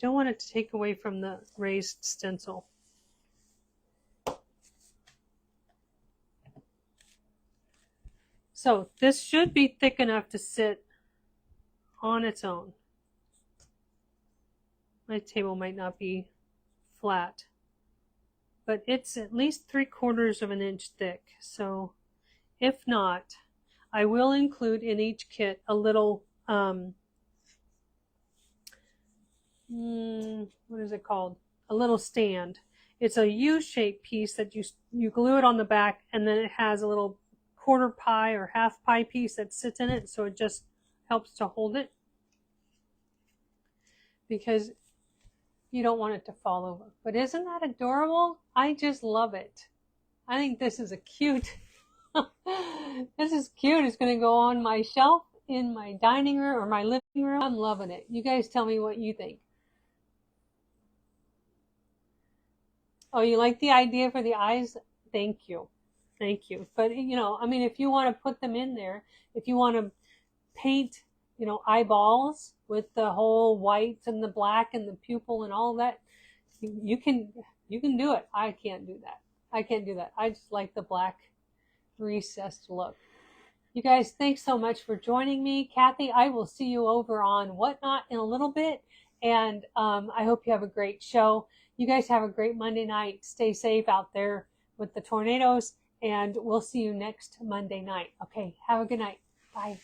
the raised stencil. So this should be thick enough to sit on its own. My table might not be flat, but it's at least 3/4 of an inch thick. So if not, I will include in each kit a little, what is it called? A little stand. It's a U-shaped piece that you glue it on the back, and then it has a little 1/4 pie or 1/2 pie piece that sits in it, so it just helps to hold it, because you don't want it to fall over. But isn't that adorable? I just love it. I think this is a cute This is cute. It's going to go on my shelf in my dining room or my living room. I'm loving it. You guys tell me what you think. Oh, you like the idea for the eyes? Thank you. Thank you. But, you know, I mean, if you want to put them in there, if you want to paint, you know, eyeballs with the whole white and the black and the pupil and all that, you can do it. I can't do that. I can't do that. I just like the black recessed look. You guys, thanks so much for joining me. Kathy, I will see you over on Whatnot in a little bit. And I hope you have a great show. You guys have a great Monday night. Stay safe out there with the tornadoes. And we'll see you next Monday night. Okay, have a good night. Bye.